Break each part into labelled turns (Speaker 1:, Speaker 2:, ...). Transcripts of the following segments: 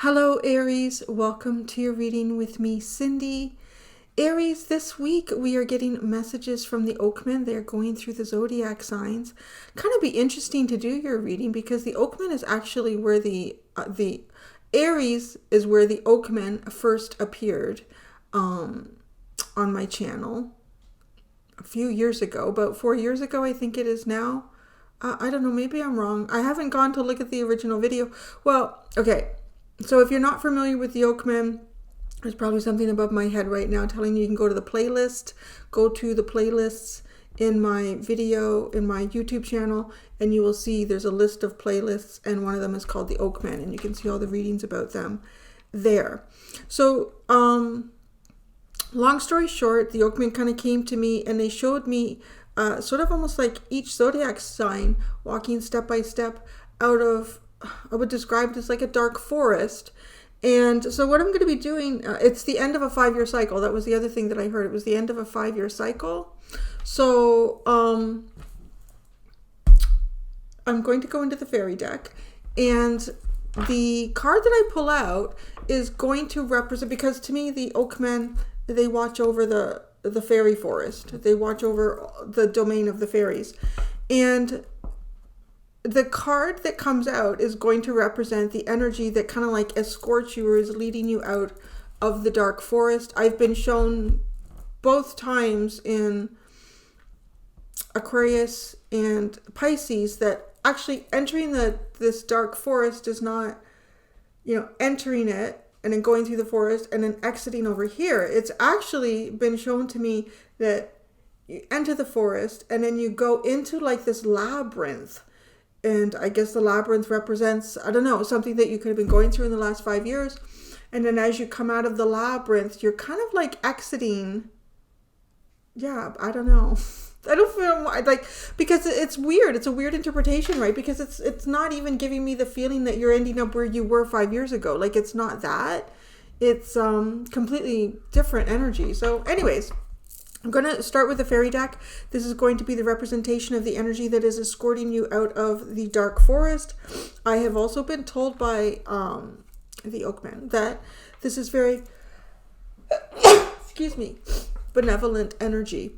Speaker 1: Hello, Aries. Welcome to your reading with me, Cindy. Aries, this week we are getting messages from the Oakmen. They're going through the zodiac signs. Kind of be interesting to do your reading because the Oakmen is actually where the Aries is where the Oakmen first appeared on my channel a few years ago, about 4 years ago, I think it is now. I don't know, maybe I'm wrong. I haven't gone to look at the original video. Well, okay. So if you're not familiar with the Oakmen, there's probably something above my head right now telling you can go to the playlist, go to the playlists in my video, in my YouTube channel, and you will see there's a list of playlists, and one of them is called the Oakmen, and you can see all the readings about them there. So, long story short, the Oakmen kind of came to me and they showed me sort of almost like each zodiac sign walking step by step out of, I would describe it as like a dark forest. And so what I'm going to be doing, it's the end of a 5-year cycle. That was the other thing that I heard. It was the end of a 5-year cycle. So I'm going to go into the fairy deck, and the card that I pull out is going to represent, because to me the Oakmen, they watch over the fairy forest. They watch over the domain of the fairies. And the card that comes out is going to represent the energy that kind of like escorts you or is leading you out of the dark forest. I've been shown both times in Aquarius and Pisces that actually entering this dark forest is not, entering it and then going through the forest and then exiting over here. It's actually been shown to me that you enter the forest and then you go into like this labyrinth. And I guess the labyrinth represents, I don't know, something that you could have been going through in the last 5 years. And then as you come out of the labyrinth, you're kind of like exiting. Yeah, I don't know. I don't feel like, because it's weird. It's a weird interpretation, right? Because it's not even giving me the feeling that you're ending up where you were 5 years ago. Like, it's not that. It's completely different energy. So anyways, I'm going to start with the fairy deck. This is going to be the representation of the energy that is escorting you out of the dark forest. I have also been told by the Oakmen that this is very, excuse me, benevolent energy,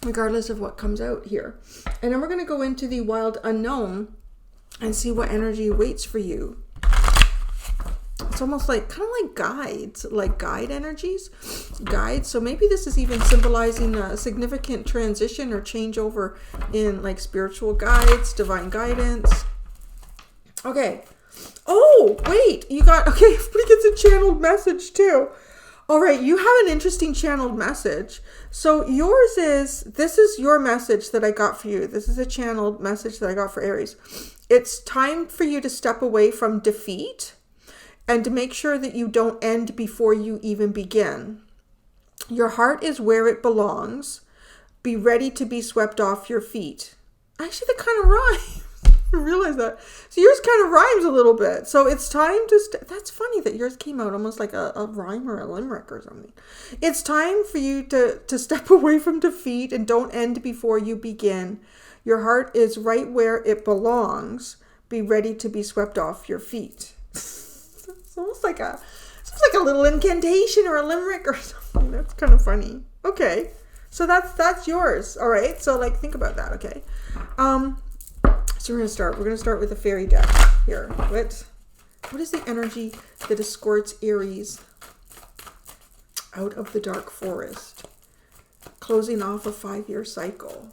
Speaker 1: regardless of what comes out here. And then we're going to go into the wild unknown and see what energy waits for you. It's almost like kind of like guides, like guide energies, guides. So maybe this is even symbolizing a significant transition or changeover in like spiritual guides, divine guidance. Okay. Oh, wait, you got, okay, everybody gets a channeled message too. All right, you have an interesting channeled message. So yours is, this is your message that I got for you. This is a channeled message that I got for Aries. It's time for you to step away from defeat and to make sure that you don't end before you even begin. Your heart is where it belongs. Be ready to be swept off your feet. Actually, that kind of rhymes. I realize that. So yours kind of rhymes a little bit. So it's time to, that's funny that yours came out almost like a rhyme or a limerick or something. It's time for you to step away from defeat and don't end before you begin. Your heart is right where it belongs. Be ready to be swept off your feet. It's almost like a little incantation or a limerick or something. That's kind of funny. Okay, so that's yours. All right, so like think about that. Okay, so we're gonna start with the fairy deck here. What is the energy that escorts Aries out of the dark forest, closing off a 5-year cycle?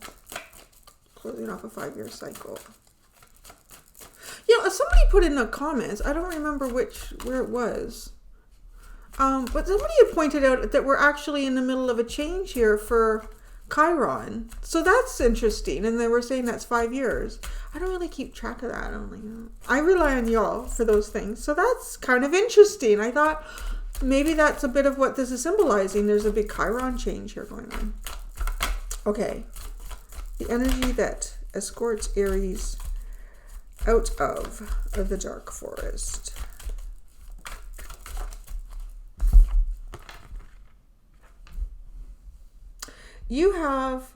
Speaker 1: Closing off a 5-year cycle. Somebody put in the comments, I don't remember where it was, but somebody had pointed out that we're actually in the middle of a change here for Chiron. So that's interesting. And they were saying that's 5 years. I don't really keep track of that. I rely on y'all for those things. So that's kind of interesting. I thought maybe that's a bit of what this is symbolizing. There's a big Chiron change here going on. Okay. The energy that escorts Aries out of the dark forest. You have,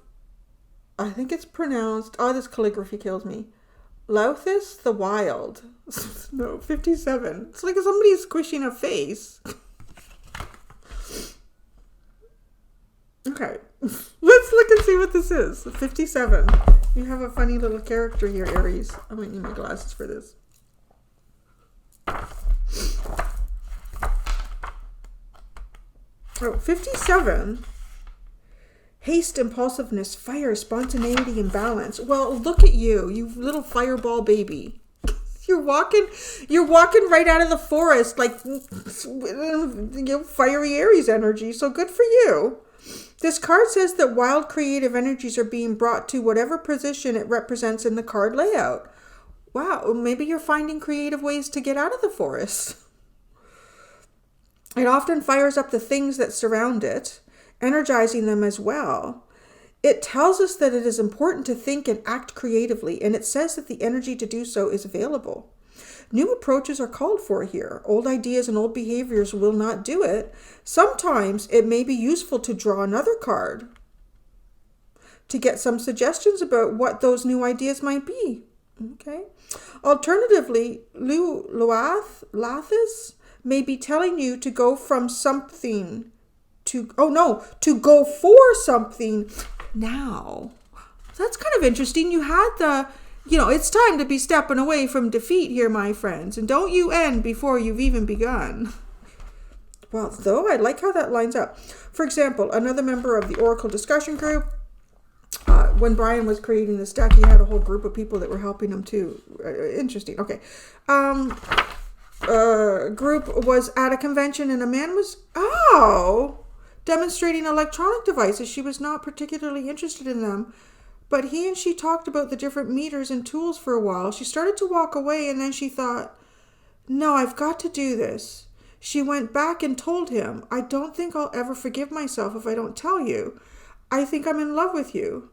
Speaker 1: I think it's pronounced, this calligraphy kills me, Lauthus the Wild. No, 57. It's like somebody's squishing a face. Okay. Let's look and see what this is. 57. You have a funny little character here, Aries. I might need my glasses for this. Oh, 57. Haste, impulsiveness, fire, spontaneity, and balance. Well, look at you, you little fireball baby. You're walking right out of the forest, like, fiery Aries energy. So good for you. This card says that wild creative energies are being brought to whatever position it represents in the card layout. Wow, maybe you're finding creative ways to get out of the forest. It often fires up the things that surround it, energizing them as well. It tells us that it is important to think and act creatively, and it says that the energy to do so is available. New approaches are called for here. Old ideas and old behaviors will not do it. Sometimes it may be useful to draw another card to get some suggestions about what those new ideas might be. Okay. Alternatively, Lathis may be telling you to go from something to go for something now. That's kind of interesting. You had the, it's time to be stepping away from defeat here, my friends. And don't you end before you've even begun. Well, though, I like how that lines up. For example, another member of the Oracle discussion group, when Brian was creating this deck, he had a whole group of people that were helping him too. Interesting. Okay. Group was at a convention and a man was, demonstrating electronic devices. She was not particularly interested in them, but he and she talked about the different meters and tools for a while. She started to walk away and then she thought, no, I've got to do this. She went back and told him, I don't think I'll ever forgive myself if I don't tell you. I think I'm in love with you.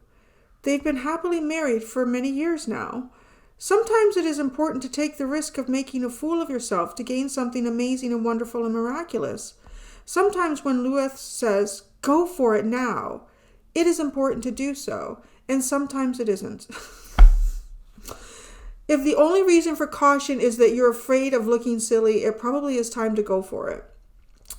Speaker 1: They've been happily married for many years now. Sometimes it is important to take the risk of making a fool of yourself to gain something amazing and wonderful and miraculous. Sometimes when Lueth says, go for it now, it is important to do so, and sometimes it isn't. If the only reason for caution is that you're afraid of looking silly, it probably is time to go for it.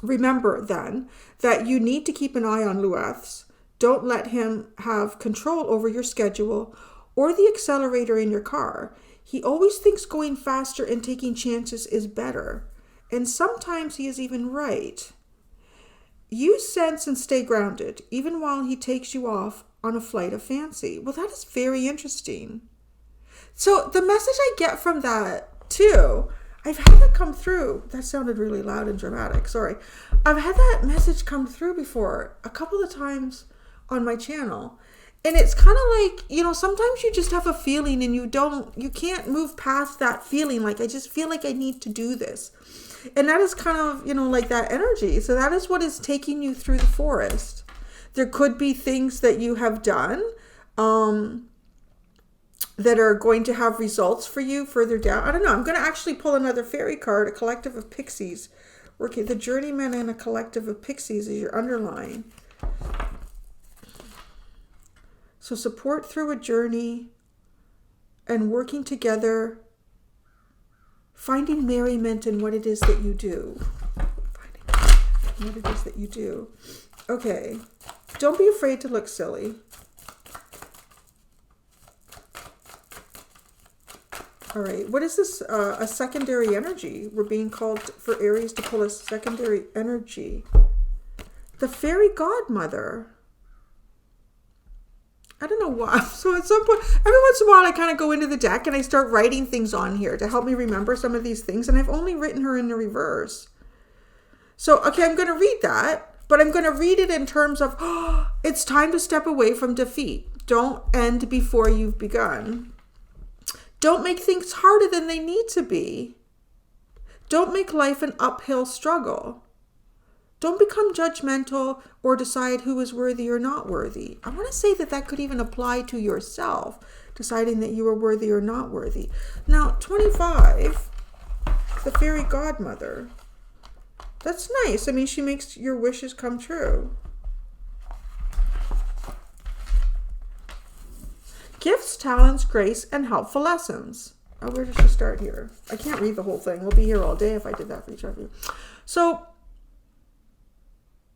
Speaker 1: Remember, then, that you need to keep an eye on Lueth's. Don't let him have control over your schedule or the accelerator in your car. He always thinks going faster and taking chances is better. And sometimes he is even right. Use sense and stay grounded, even while he takes you off on a flight of fancy. Well, that is very interesting. So the message I get from that, too, I've had that come through. That sounded really loud and dramatic. Sorry. I've had that message come through before a couple of times on my channel. And it's kind of like, sometimes you just have a feeling and you can't move past that feeling. Like, I just feel like I need to do this. And that is kind of, like that energy. So that is what is taking you through the forest. There could be things that you have done that are going to have results for you further down. I don't know. I'm going to actually pull another fairy card, a collective of pixies. Working the journeyman and a collective of pixies is your underline. So support through a journey and working together, finding merriment in what it is that you do. Okay. Don't be afraid to look silly. All right. What is this? A secondary energy. We're being called for Aries to pull a secondary energy. The fairy godmother. I don't know why. So at some point, every once in a while, I kind of go into the deck and I start writing things on here to help me remember some of these things. And I've only written her in the reverse. So, okay, I'm going to read that, but I'm going to read it in terms of, it's time to step away from defeat. Don't end before you've begun. Don't make things harder than they need to be. Don't make life an uphill struggle. Don't become judgmental or decide who is worthy or not worthy. I want to say that could even apply to yourself, deciding that you are worthy or not worthy. Now, 25, the fairy godmother. That's nice. I mean, she makes your wishes come true. Gifts, talents, grace, and helpful lessons. Oh, where does she start here? I can't read the whole thing. We'll be here all day if I did that for each of you. So,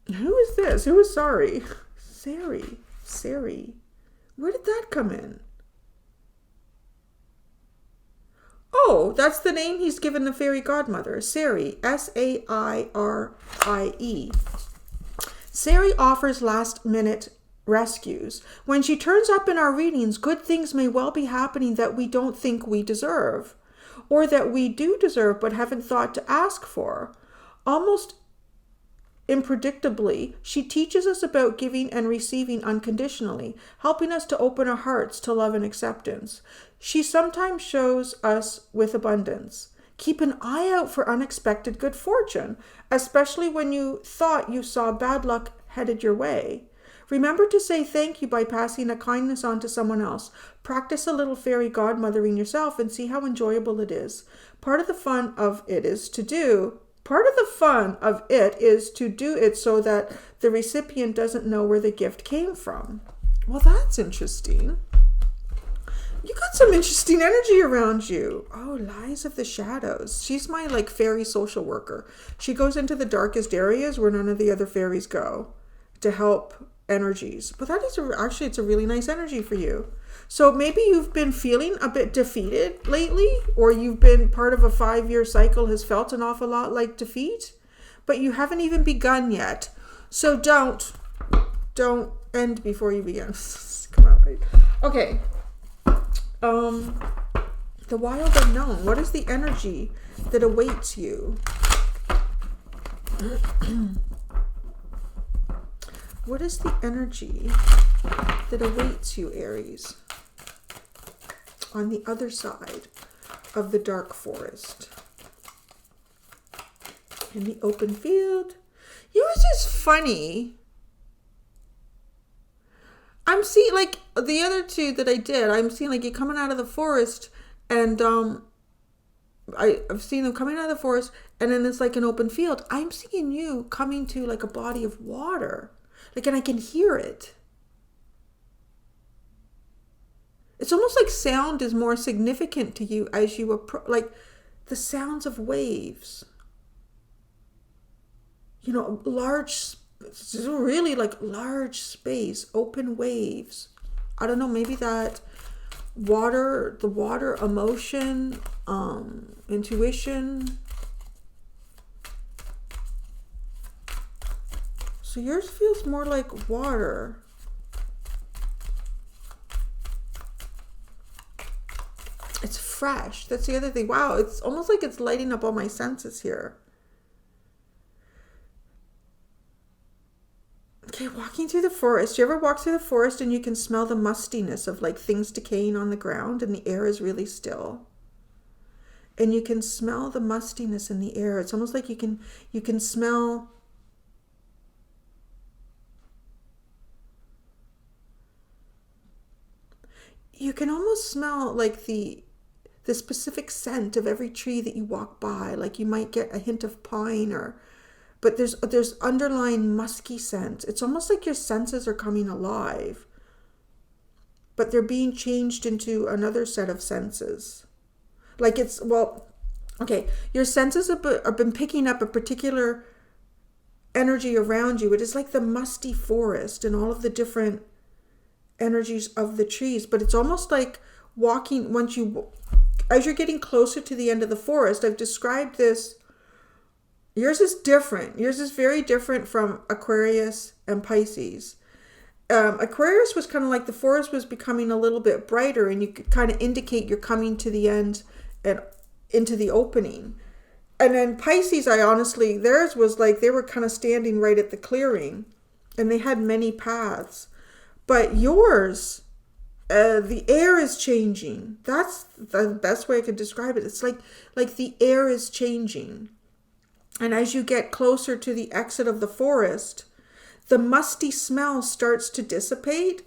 Speaker 1: who is this? Who is sorry? Sari. Where did that come in? Oh, that's the name he's given the fairy godmother. Sari. Sairie. Sari offers last-minute rescues. When she turns up in our readings, good things may well be happening that we don't think we deserve, or that we do deserve but haven't thought to ask for. Almost unpredictably, she teaches us about giving and receiving unconditionally, helping us to open our hearts to love and acceptance. She sometimes shows us with abundance. Keep an eye out for unexpected good fortune, especially when you thought you saw bad luck headed your way. Remember to say thank you by passing a kindness on to someone else. Practice a little fairy godmothering yourself and see how enjoyable it is. Part of the fun of it is to do it so that the recipient doesn't know where the gift came from. Well, that's interesting. You got some interesting energy around you. Oh, Lies of the Shadows. She's my fairy social worker. She goes into the darkest areas where none of the other fairies go to help energies. But that is actually, it's a really nice energy for you. So maybe you've been feeling a bit defeated lately, or you've been part of a 5-year cycle has felt an awful lot like defeat, but you haven't even begun yet. So don't end before you begin. Come on, right? Okay. The wild unknown. What is the energy that awaits you? What is the energy that awaits you, Aries, on the other side of the dark forest? In the open field. Yours is funny. I'm seeing the other two that I did. I'm seeing you're coming out of the forest, and I've seen them coming out of the forest, and then it's an open field. I'm seeing you coming to a body of water, and I can hear it. It's almost like sound is more significant to you as you approach, the sounds of waves. Large. It's really large space, open waves. I don't know, maybe that the water emotion, intuition. So yours feels more like water. It's fresh. That's the other thing. Wow, it's almost like it's lighting up all my senses here. Okay, walking through the forest. You ever walk through the forest and you can smell the mustiness of things decaying on the ground, and the air is really still? And you can smell the mustiness in the air. It's almost like you can smell almost smell the specific scent of every tree that you walk by. You might get a hint of pine but there's underlying musky scent. It's almost like your senses are coming alive, but they're being changed into another set of senses. Your senses have been picking up a particular energy around you. It is like the musty forest and all of the different energies of the trees, but it's almost like walking as you're getting closer to the end of the forest. I've described this. Yours is different. Yours is very different from Aquarius and Pisces. Aquarius was kind of the forest was becoming a little bit brighter, and you could kind of indicate you're coming to the end and into the opening. And then Pisces, theirs was they were kind of standing right at the clearing, and they had many paths. But yours, the air is changing. That's the best way I could describe it. It's like the air is changing. And as you get closer to the exit of the forest, the musty smell starts to dissipate.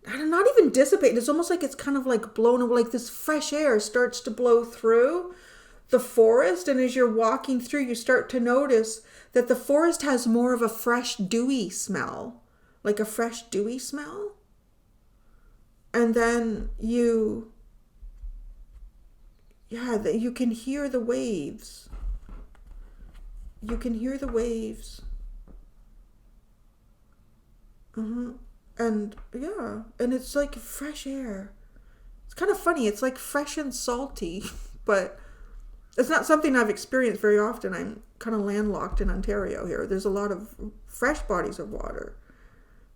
Speaker 1: Not even dissipate. It's almost like it's kind of blown away. This fresh air starts to blow through the forest. And as you're walking through, you start to notice that the forest has more of a fresh, dewy smell. A fresh, dewy smell. And then you can hear the waves. You can hear the waves. And yeah, and it's like fresh air. It's kind of funny. It's like fresh and salty, but it's not something I've experienced very often. I'm kind of landlocked in Ontario here. There's a lot of fresh bodies of water.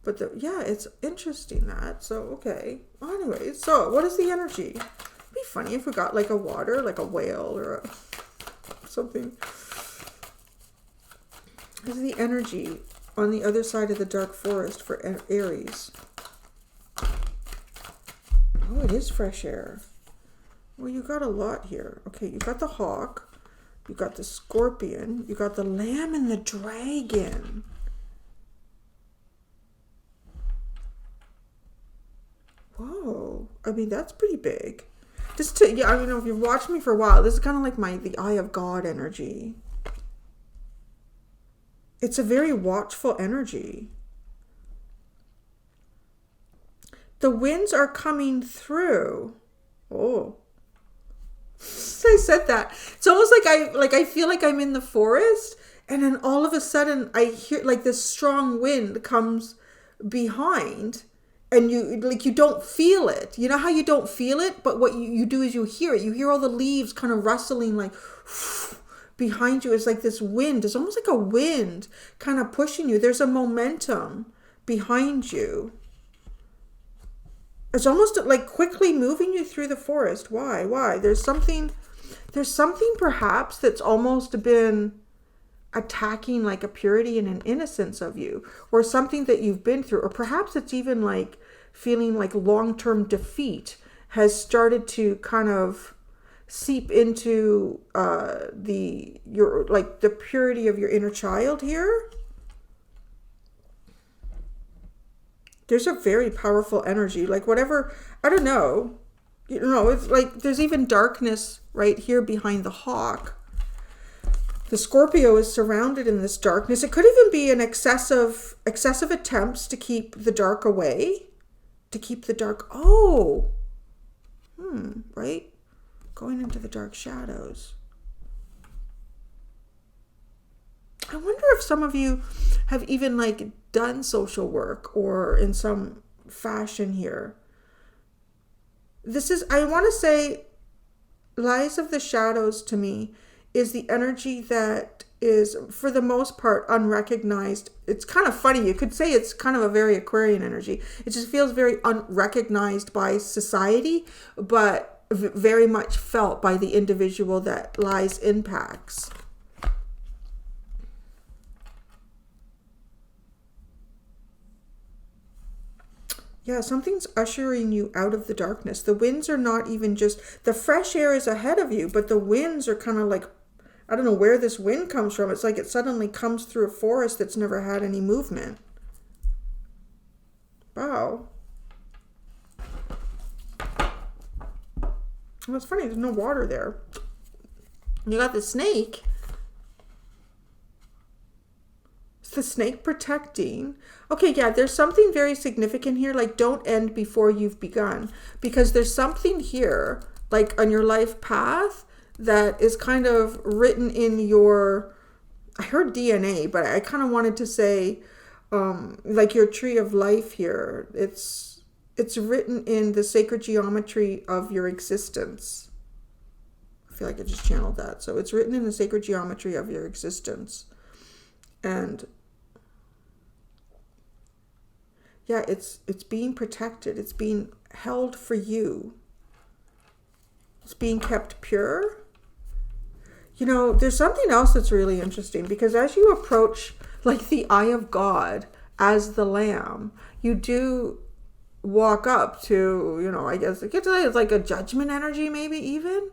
Speaker 1: But yeah, it's interesting that. So, okay. Anyway, so what is the energy? It'd be funny if we got like a water, like a whale or something. This is the energy on the other side of the dark forest for Aries. Oh, it is fresh air. Well, you got a lot here. Okay, you got the hawk, you got the scorpion, you got the lamb and the dragon. Whoa. I mean, that's pretty big. Yeah, I mean, if you've watched me for a while, this is kind of like the Eye of God energy. It's a very watchful energy. The winds are coming through. Oh. I said that. It's almost like I feel like I'm in the forest, and then all of a sudden I hear like this strong wind comes behind, and you don't feel it. You know how you don't feel it, but what you do is you hear it. You hear all the leaves kind of rustling like behind you. It's like this wind. It's almost like a wind kind of pushing you. There's a momentum behind you. It's almost like quickly moving you through the forest. Why? There's something perhaps that's almost been attacking like a purity and an innocence of you, or something that you've been through, or perhaps it's even like feeling like long-term defeat has started to kind of seep into the purity of your inner child here. There's a very powerful energy, like whatever, I don't know, it's like there's even darkness right here behind the hawk. The Scorpio is surrounded in this darkness. It could even be an excessive attempts to keep the dark away, right? Going into the dark shadows. I wonder if some of you have even like done social work or in some fashion here. I want to say, Lies of the Shadows to me is the energy that is, for the most part, unrecognized. It's kind of funny. You could say it's kind of a very Aquarian energy. It just feels very unrecognized by society, but very much felt by the individual that Lies impacts. Yeah, something's ushering you out of the darkness. The winds are not even just, the fresh air is ahead of you, but the winds are kind of like, I don't know where this wind comes from. It's like it suddenly comes through a forest that's never had any movement. Wow. Well, it's funny, there's no water there. You got the snake. It's the snake protecting. Okay, yeah, there's something very significant here. Like, don't end before you've begun. Because there's something here, like on your life path, that is kind of written in your, I heard DNA, but I kind of wanted to say, like your tree of life here. It's written in the sacred geometry of your existence. I feel like I just channeled that. So it's written in the sacred geometry of your existence. And yeah, it's being protected. It's being held for you. It's being kept pure. There's something else that's really interesting, because as you approach like the Eye of God as the Lamb, you do walk up to, I guess it's like a judgment energy, maybe even.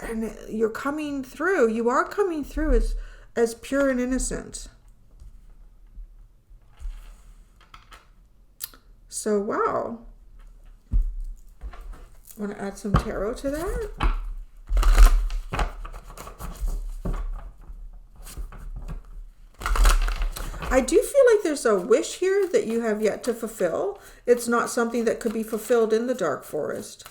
Speaker 1: And you are coming through as pure and innocent. So, wow. Want to add some tarot to that? I do feel like there's a wish here that you have yet to fulfill. It's not something that could be fulfilled in the dark forest.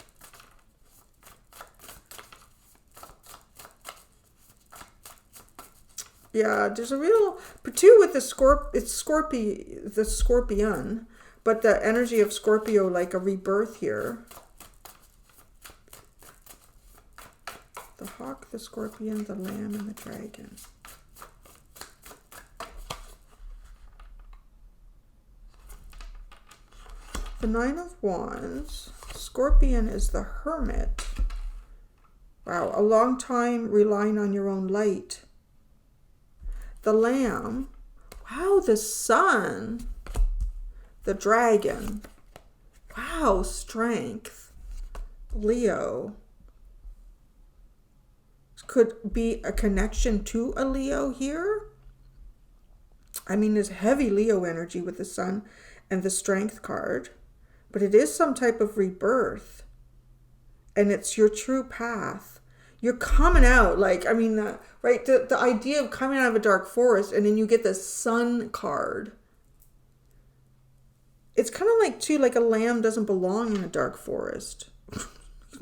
Speaker 1: Yeah, there's a real, too, with the the scorpion, but the energy of Scorpio, like a rebirth here. The hawk, the scorpion, the lamb, and the dragon. The Nine of Wands. Scorpion is the hermit. Wow, a long time relying on your own light. The lamb. Wow, the sun. The dragon. Wow, strength. Leo. Could be a connection to a Leo here. I mean, there's heavy Leo energy with the sun and the strength card. But it is some type of rebirth. And it's your true path. You're coming out, like, I mean, right? The idea of coming out of a dark forest and then you get the sun card. It's kind of like, too, like a lamb doesn't belong in a dark forest. It's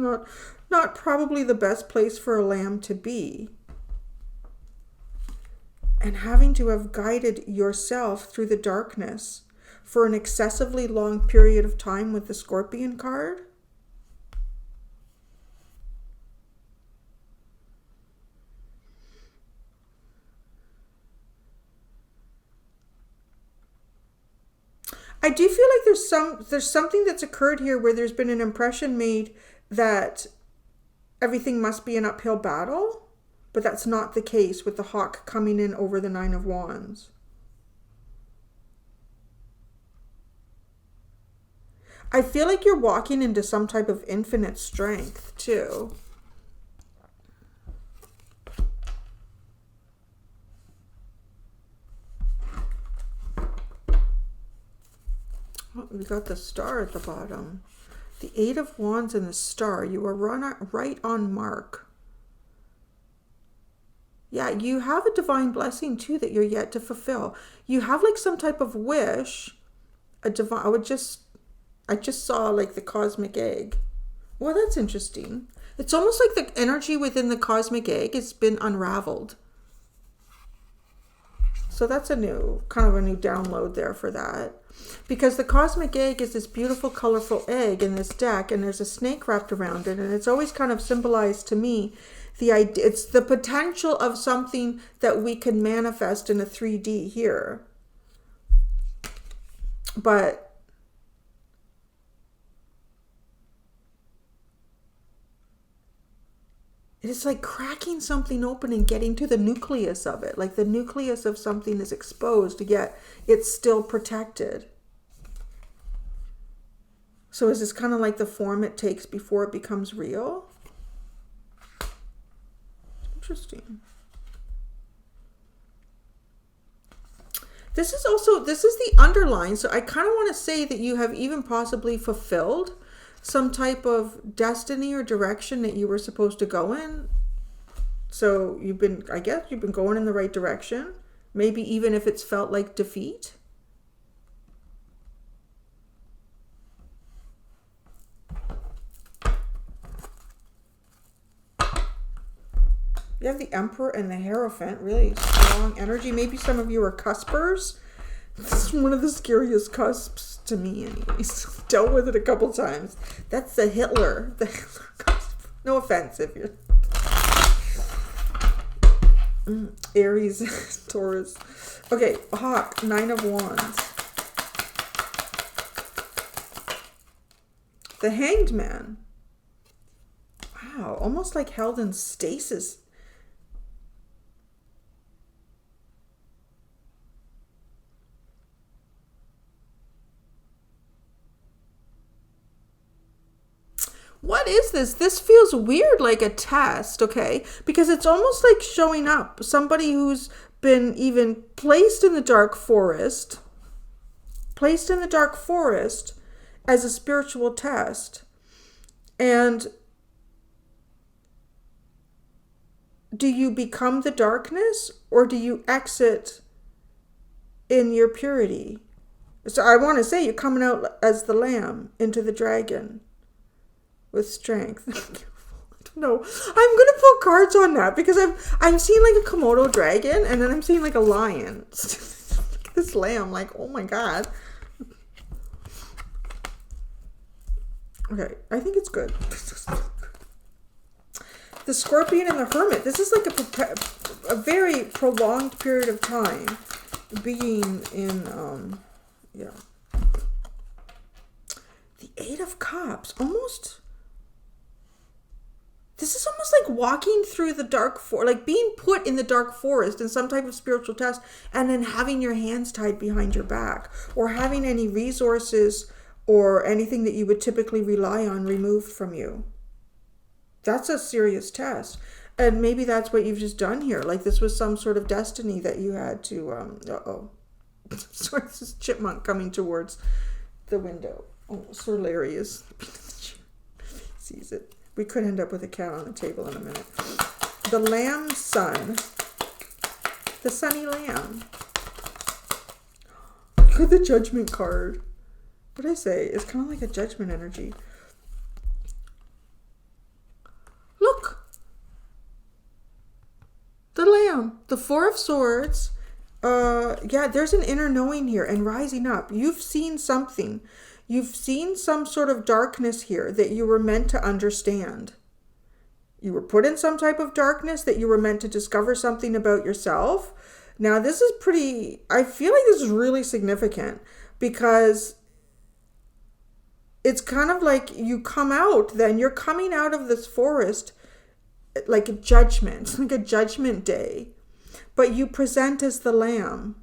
Speaker 1: not probably the best place for a lamb to be. And having to have guided yourself through the darkness for an excessively long period of time with the Scorpion card. I do feel like there's something that's occurred here where there's been an impression made that everything must be an uphill battle, but that's not the case with the hawk coming in over the Nine of Wands. I feel like you're walking into some type of infinite strength too. Oh, we got the star at the bottom. The Eight of Wands and the star. You are right on mark. Yeah, you have a divine blessing too that you're yet to fulfill. You have like some type of wish. A divine. I just saw like the cosmic egg. Well, that's interesting. It's almost like the energy within the cosmic egg has been unraveled. So that's a new download there for that. Because the cosmic egg is this beautiful, colorful egg in this deck, and there's a snake wrapped around it, and it's always kind of symbolized to me the idea. It's the potential of something that we can manifest in a 3D here. But it's like cracking something open and getting to the nucleus of it. Like the nucleus of something is exposed, yet it's still protected. So is this kind of like the form it takes before it becomes real? Interesting. This is the underline. So I kind of want to say that you have even possibly fulfilled some type of destiny or direction that you were supposed to go in. So I guess you've been going in the right direction. Maybe even if it's felt like defeat. You have the Emperor and the Hierophant, really strong energy. Maybe some of you are cuspers. This is one of the scariest cusps to me anyways. Dealt with it a couple times. That's the Hitler. The Hitler cusp. No offense if you're... Aries, Taurus. Okay, Hawk, Nine of Wands. The Hanged Man. Wow, almost like held in stasis. What is this? This feels weird, like a test, okay? Because it's almost like showing up. Somebody who's been even placed in the dark forest as a spiritual test. And do you become the darkness or do you exit in your purity. So I want to say you're coming out as the lamb into the dragon with strength. I don't know. I'm gonna put cards on that because I'm seeing like a Komodo dragon and then I'm seeing like a lion. This lamb, like, oh my god. Okay, I think it's good. The Scorpion and the Hermit. This is like a very prolonged period of time being in, yeah. The Eight of Cups. Almost. This is almost like walking through the dark forest, like being put in the dark forest in some type of spiritual test and then having your hands tied behind your back or having any resources or anything that you would typically rely on removed from you. That's a serious test. And maybe that's what you've just done here. Like this was some sort of destiny that you had to, sorry, this is chipmunk coming towards the window. Oh, Sir Larry sees it. We could end up with a cat on the table in a minute. The lamb sun. The sunny lamb. Look at the judgment card. What did I say? It's kind of like a judgment energy. Look. The lamb. The Four of Swords. Yeah, there's an inner knowing here and rising up. You've seen something. You've seen some sort of darkness here that you were meant to understand. You were put in some type of darkness that you were meant to discover something about yourself. Now, this is pretty, I feel like this is really significant because it's kind of like you come out, then you're coming out of this forest like a judgment, like a judgment day, but you present as the lamb.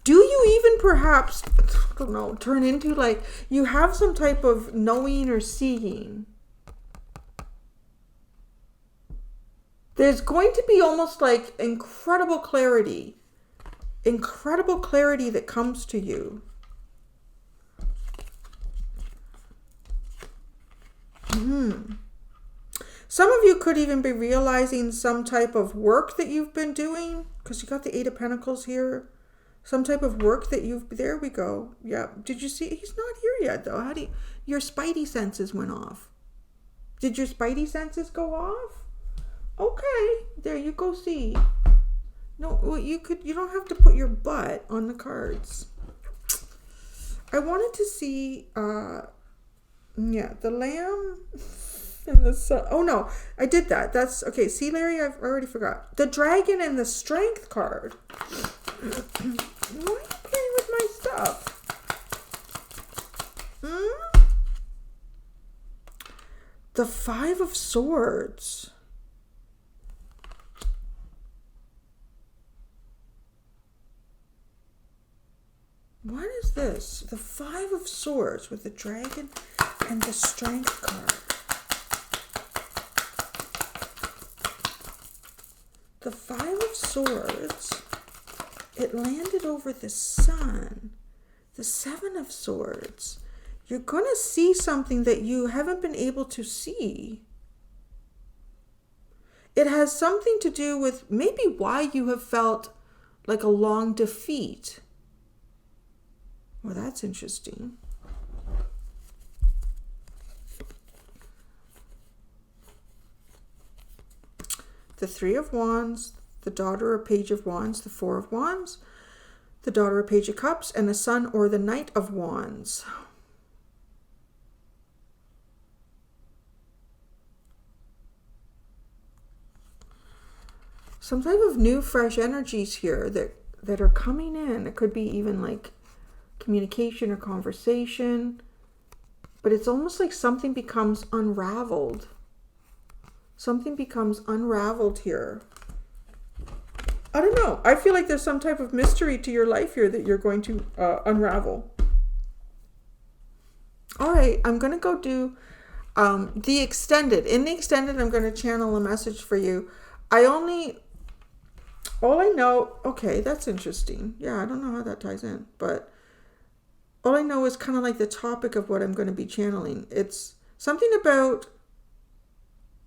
Speaker 1: Do you even perhaps, I don't know, turn into like, you have some type of knowing or seeing? There's going to be almost like incredible clarity that comes to you. Some of you could even be realizing some type of work that you've been doing, because you got the Eight of Pentacles here. Some type of work that there we go. Yeah. Did you see? He's not here yet though. Your spidey senses went off. Did your spidey senses go off? Okay. There you go see. No, well, you don't have to put your butt on the cards. I wanted to see, the lamb and the sun. Oh no, I did that. That's, okay. See, Larry, I've already forgot. The dragon and the strength card. Why are you playing with my stuff? The Five of Swords. What is this? The Five of Swords with the dragon and the strength card. The Five of Swords. It landed over the sun. The Seven of Swords. You're going to see something that you haven't been able to see. It has something to do with maybe why you have felt like a long defeat. Well, that's interesting. The Three of Wands, the Daughter or Page of Wands, the Four of Wands, the Daughter or Page of Cups, and the Sun or the Knight of Wands. Some type of new, fresh energies here that are coming in. It could be even like communication or conversation, but it's almost like something becomes unraveled. Something becomes unraveled here. I don't know. I feel like there's some type of mystery to your life here that you're going to unravel. All right, I'm going to go do the extended. In the extended, I'm going to channel a message for you. All I know, okay, that's interesting. Yeah, I don't know how that ties in, but all I know is kind of like the topic of what I'm going to be channeling. It's something about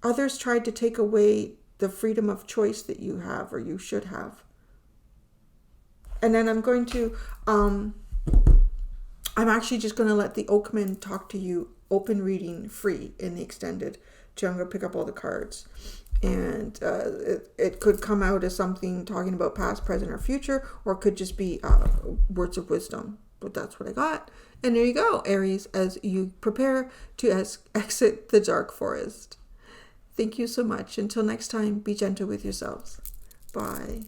Speaker 1: others tried to take away the freedom of choice that you have or you should have. And then I'm going to, I'm actually just going to let the Oakman talk to you, open reading free in the extended. So I'm going to pick up all the cards. And it could come out as something talking about past, present, or future, or it could just be words of wisdom. But that's what I got. And there you go, Aries, as you prepare to exit the dark forest. Thank you so much. Until next time, be gentle with yourselves. Bye.